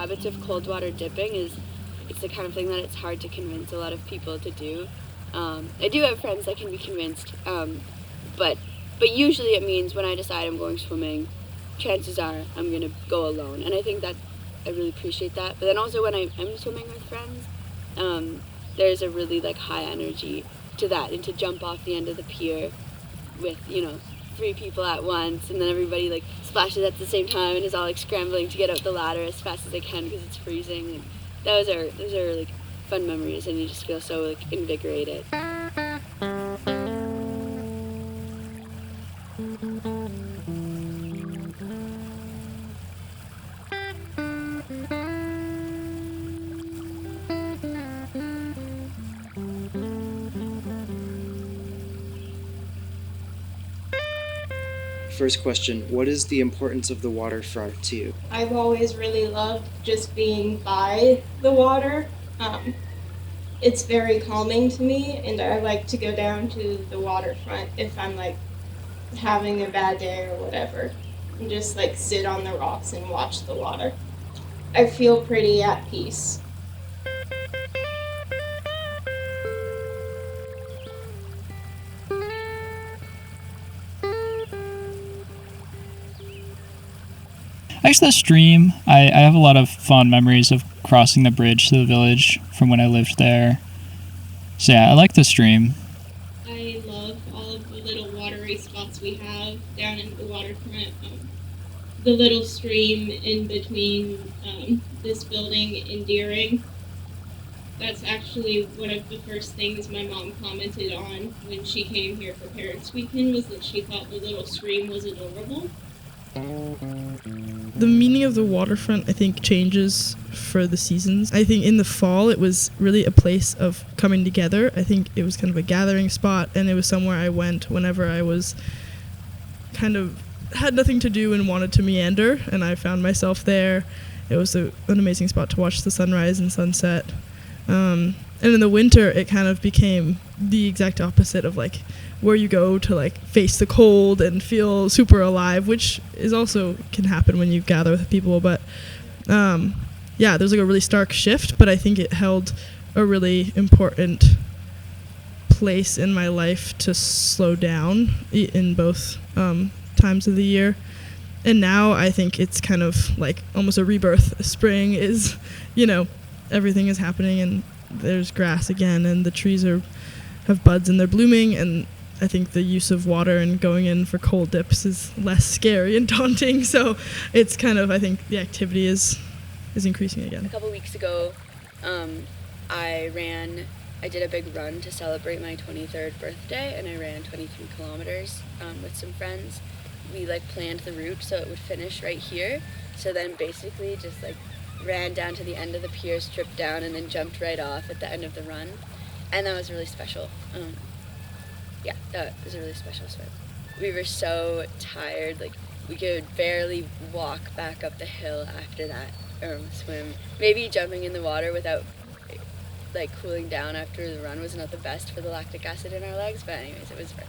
habits of cold water dipping is it's the kind of thing that it's hard to convince a lot of people to do. I do have friends that can be convinced, but usually it means when I decide I'm going swimming, chances are I'm gonna go alone, and I think that I really appreciate that. But then also when I'm swimming with friends, there's a really like high energy to that, and to jump off the end of the pier with 3 people at once, and then everybody like splashes at the same time and is all like scrambling to get out the ladder as fast as they can because it's freezing. And those are like fun memories, and you just feel so like invigorated. First question, what is the importance of the waterfront to you? I've always really loved just being by the water. It's very calming to me, and I like to go down to the waterfront if I'm like having a bad day or whatever, and just like sit on the rocks and watch the water. I feel pretty at peace. Actually, the stream, I have a lot of fond memories of crossing the bridge to the village from when I lived there. So yeah, I like the stream. I love all of the little watery spots we have down in the waterfront. The little stream in between this building and Deering. That's actually one of the first things my mom commented on when she came here for Parents Weekend, was that she thought the little stream was adorable. The meaning of the waterfront, I think, changes for the seasons. I think in the fall it was really a place of coming together. I think it was kind of a gathering spot, and it was somewhere I went whenever I was kind of had nothing to do and wanted to meander, and I found myself there. It was an amazing spot to watch the sunrise and sunset. And in the winter, it kind of became the exact opposite of like where you go to like face the cold and feel super alive, which is also can happen when you gather with people. But yeah, there's like a really stark shift, but I think it held a really important place in my life to slow down in both times of the year. And now I think it's kind of like almost a rebirth. Spring is, everything is happening, and there's grass again, and the trees have buds and they're blooming, and I think the use of water and going in for cold dips is less scary and daunting. So it's kind of, I think the activity is increasing again. A couple weeks ago, I did a big run to celebrate my 23rd birthday, and I ran 23 kilometers with some friends. We planned the route so it would finish right here. So then basically just ran down to the end of the pier, stripped down, and then jumped right off at the end of the run. And that was really special. Yeah, that was a really special swim. We were so tired, we could barely walk back up the hill after that swim. Maybe jumping in the water without cooling down after the run was not the best for the lactic acid in our legs, but anyways, it was worth it.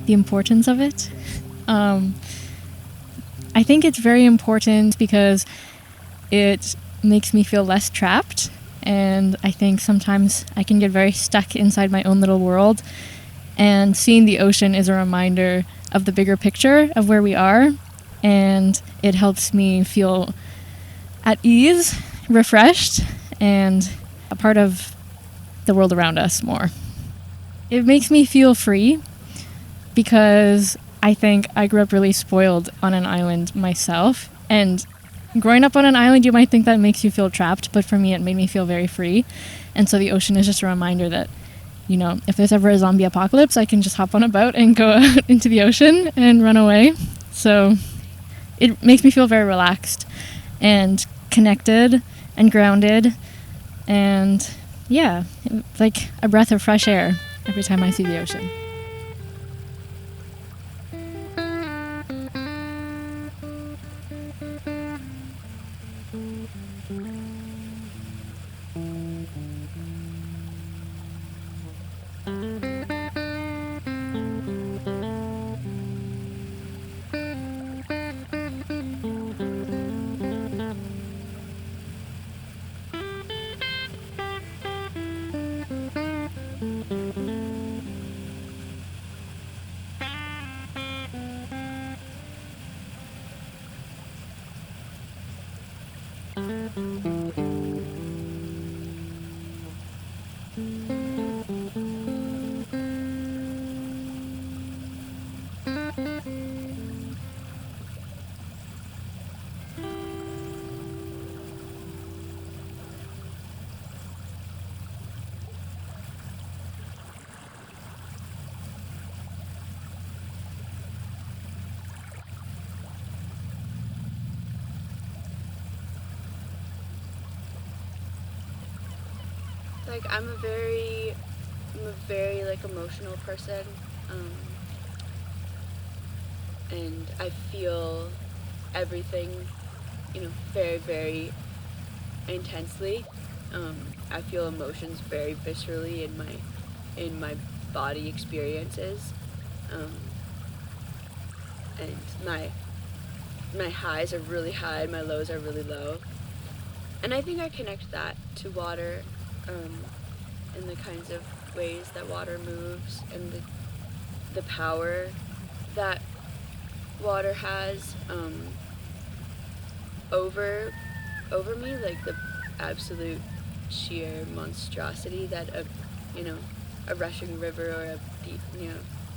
The importance of it. I think it's very important because it makes me feel less trapped, and I think sometimes I can get very stuck inside my own little world, and seeing the ocean is a reminder of the bigger picture of where we are, and it helps me feel at ease, refreshed, and a part of the world around us more. It makes me feel free, because I think I grew up really spoiled on an island myself. And growing up on an island, you might think that makes you feel trapped, but for me, it made me feel very free. And so the ocean is just a reminder that if there's ever a zombie apocalypse, I can just hop on a boat and go out into the ocean and run away. So it makes me feel very relaxed and connected and grounded, and yeah, like a breath of fresh air every time I see the ocean. Like I'm a very like emotional person, and I feel everything, very, very intensely. I feel emotions very viscerally in my body experiences, and my highs are really high and my lows are really low. And I think I connect that to water, and the kinds of ways that water moves, and the power that water has over me, like the absolute sheer monstrosity that a rushing river or a deep,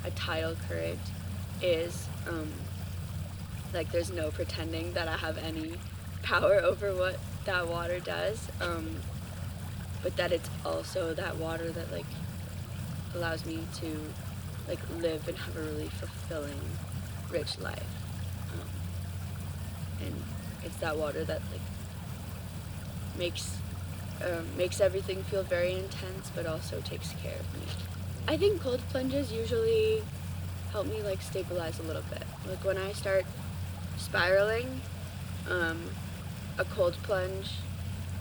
a tidal current is. Like there's no pretending that I have any power over what that water does, but that it's also that water that like allows me to like live and have a really fulfilling, rich life, and it's that water that like makes everything feel very intense, but also takes care of me. I think cold plunges usually help me like stabilize a little bit. Like when I start spiraling, a cold plunge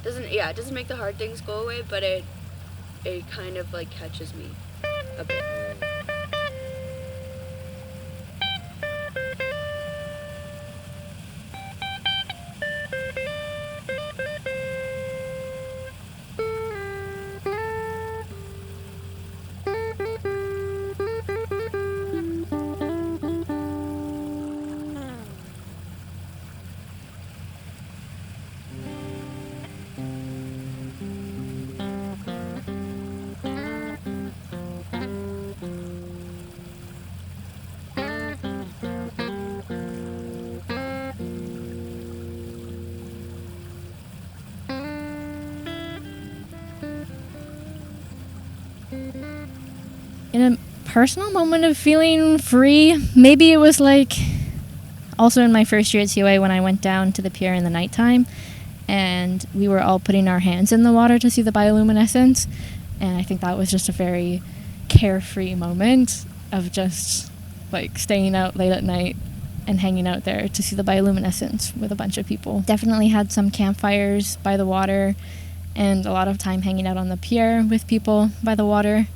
doesn't make the hard things go away, but it kind of like catches me a bit. In a personal moment of feeling free, maybe it was like also in my first year at COA when I went down to the pier in the nighttime and we were all putting our hands in the water to see the bioluminescence, and I think that was just a very carefree moment of just like staying out late at night and hanging out there to see the bioluminescence with a bunch of people. Definitely had some campfires by the water and a lot of time hanging out on the pier with people by the water.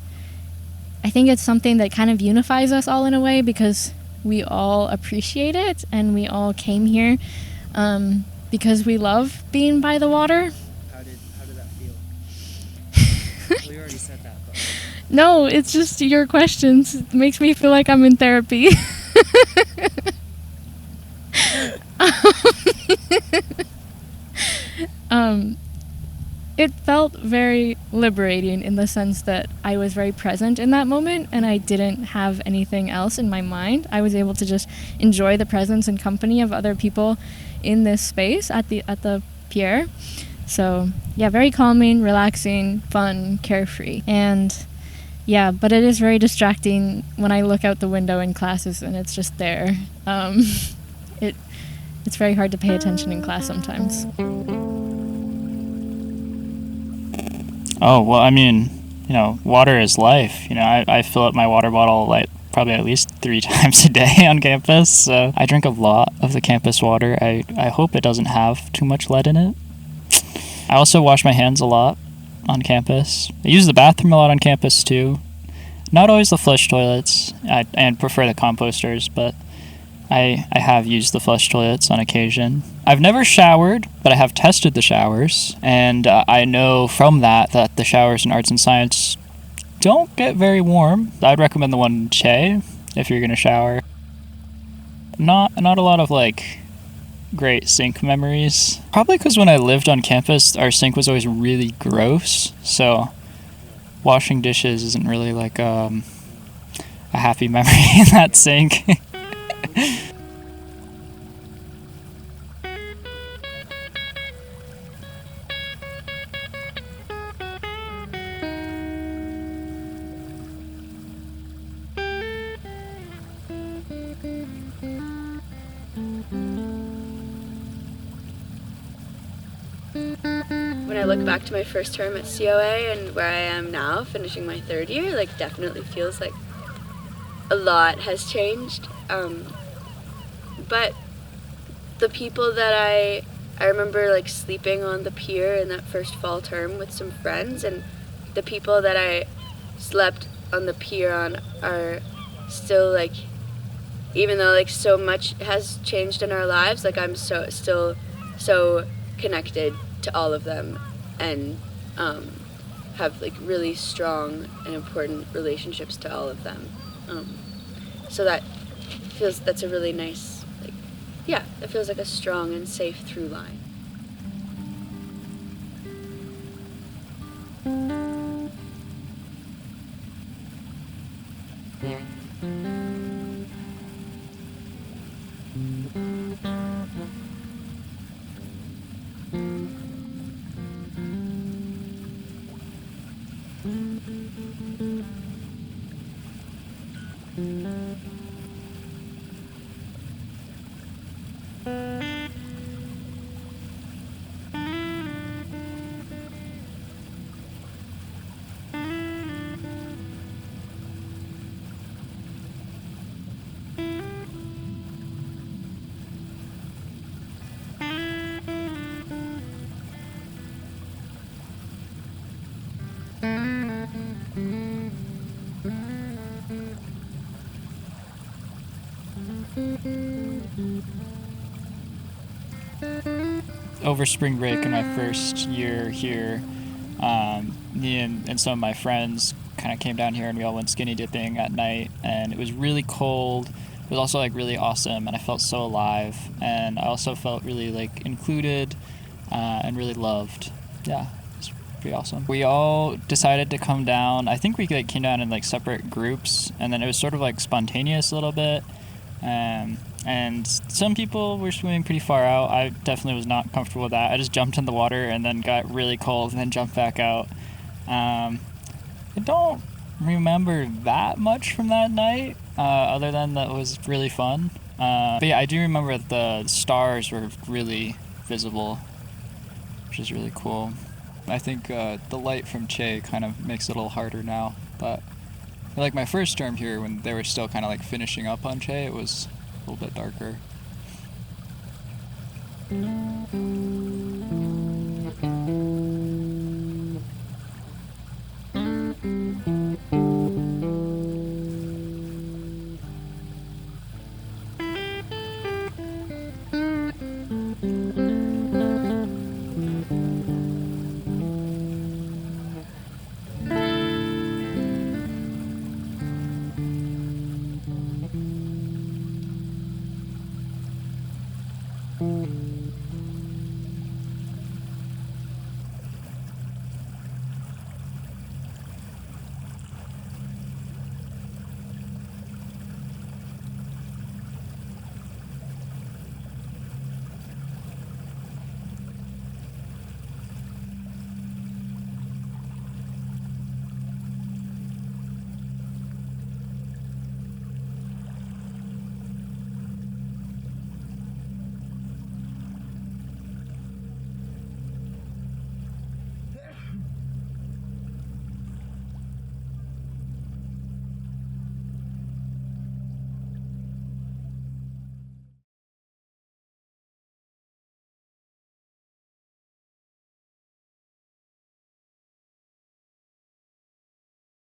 I think it's something that kind of unifies us all in a way because we all appreciate it and we all came here because we love being by the water. How did that feel? We already said that, but No, it's just your questions. It makes me feel like I'm in therapy. It felt very liberating in the sense that I was very present in that moment and I didn't have anything else in my mind. I was able to just enjoy the presence and company of other people in this space at the pier. So yeah, very calming, relaxing, fun, carefree. And Yeah, but it is very distracting when I look out the window in classes and it's just there. It's very hard to pay attention in class sometimes. Oh, well, I mean, water is life. I fill up my water bottle like probably at least 3 times a day on campus. So I drink a lot of the campus water. I hope it doesn't have too much lead in it. I also wash my hands a lot on campus. I use the bathroom a lot on campus too. Not always the flush toilets, and prefer the composters, but I have used the flush toilets on occasion. I've never showered, but I have tested the showers, and I know from that the showers in arts and science don't get very warm. I'd recommend the one in Che if you're gonna shower. Not a lot of great sink memories. Probably because when I lived on campus, our sink was always really gross, so washing dishes isn't really a happy memory in that sink. When I look back to my first term at COA and where I am now, finishing my 3rd year, definitely feels like a lot has changed. But the people that I remember sleeping on the pier in that first fall term with some friends, and the people that I slept on the pier on are still even though so much has changed in our lives, I'm still so connected to all of them, and have really strong and important relationships to all of them. So that's a really nice, it feels like a strong and safe through line. Over spring break in my first year here, me and some of my friends kind of came down here and we all went skinny dipping at night, and it was really cold. It was also really awesome, and I felt so alive, and I also felt really included and really loved. Yeah, it was pretty awesome. We all decided to come down. I think we came down in separate groups, and then it was sort of spontaneous a little bit. And some people were swimming pretty far out. I definitely was not comfortable with that. I just jumped in the water and then got really cold and then jumped back out. I don't remember that much from that night, other than that it was really fun. But yeah, I do remember that the stars were really visible, which is really cool. I think the light from Che kind of makes it a little harder now, but my first term here, when they were still kind of finishing up on Che, it was a little bit darker.